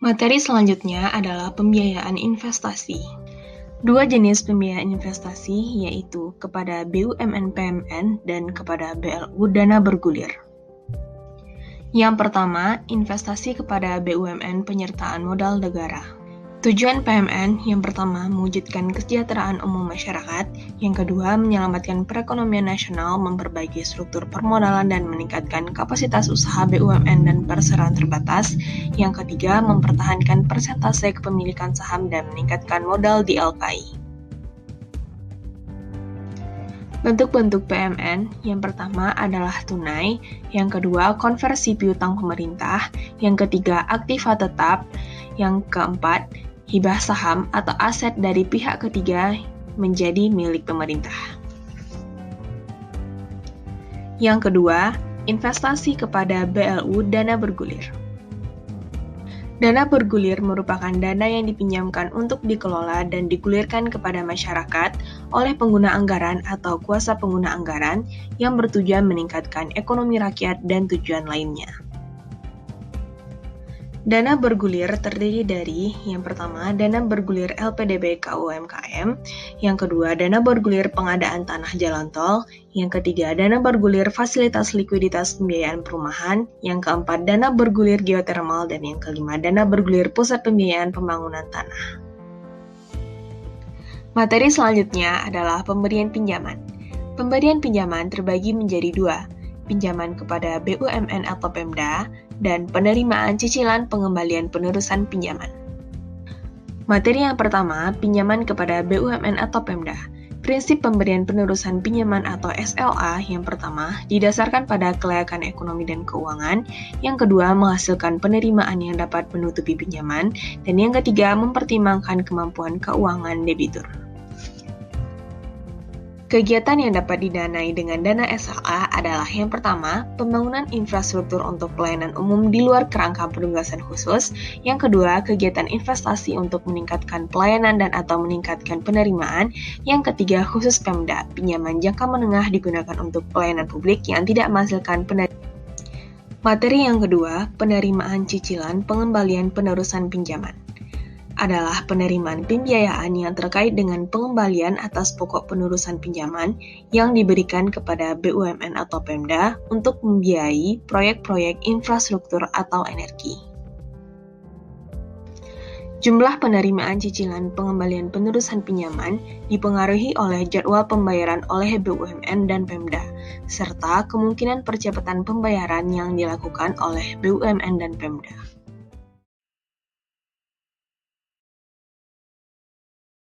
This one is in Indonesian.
Materi selanjutnya adalah pembiayaan investasi. Dua jenis pembiayaan investasi yaitu kepada BUMN PMN dan kepada BLU dana bergulir. Yang pertama, investasi kepada BUMN penyertaan modal negara. Tujuan PMN yang pertama mewujudkan kesejahteraan umum masyarakat, yang kedua menyelamatkan perekonomian nasional, memperbaiki struktur permodalan dan meningkatkan kapasitas usaha BUMN dan perseroan terbatas, yang ketiga mempertahankan persentase kepemilikan saham dan meningkatkan modal di LKI. Bentuk-bentuk PMN yang pertama adalah tunai, yang kedua konversi piutang pemerintah, yang ketiga aktiva tetap, yang keempat hibah saham atau aset dari pihak ketiga menjadi milik pemerintah. Yang kedua, investasi kepada BLU dana bergulir. Dana bergulir merupakan dana yang dipinjamkan untuk dikelola dan digulirkan kepada masyarakat oleh pengguna anggaran atau kuasa pengguna anggaran yang bertujuan meningkatkan ekonomi rakyat dan tujuan lainnya. Dana bergulir terdiri dari, yang pertama, dana bergulir LPDB KUMKM, yang kedua, dana bergulir pengadaan tanah jalan tol, yang ketiga, dana bergulir fasilitas likuiditas pembiayaan perumahan, yang keempat, dana bergulir geotermal, dan yang kelima, dana bergulir pusat pembiayaan pembangunan tanah. Materi selanjutnya adalah pemberian pinjaman. Pemberian pinjaman terbagi menjadi dua, pinjaman kepada BUMN atau Pemda, dan penerimaan cicilan pengembalian penerusan pinjaman. Materi yang pertama, pinjaman kepada BUMN atau Pemda. Prinsip pemberian penerusan pinjaman atau SLA yang pertama didasarkan pada kelayakan ekonomi dan keuangan, yang kedua menghasilkan penerimaan yang dapat menutupi pinjaman, dan yang ketiga mempertimbangkan kemampuan keuangan debitur. Kegiatan yang dapat didanai dengan dana SLA adalah yang pertama, pembangunan infrastruktur untuk pelayanan umum di luar kerangka penugasan khusus, yang kedua, kegiatan investasi untuk meningkatkan pelayanan dan atau meningkatkan penerimaan, yang ketiga, khusus Pemda, pinjaman jangka menengah digunakan untuk pelayanan publik yang tidak menghasilkan penerimaan. Materi yang kedua, penerimaan cicilan pengembalian penerusan pinjaman adalah penerimaan pembiayaan yang terkait dengan pengembalian atas pokok penerusan pinjaman yang diberikan kepada BUMN atau Pemda untuk membiayai proyek-proyek infrastruktur atau energi. Jumlah penerimaan cicilan pengembalian penerusan pinjaman dipengaruhi oleh jadwal pembayaran oleh BUMN dan Pemda, serta kemungkinan percepatan pembayaran yang dilakukan oleh BUMN dan Pemda.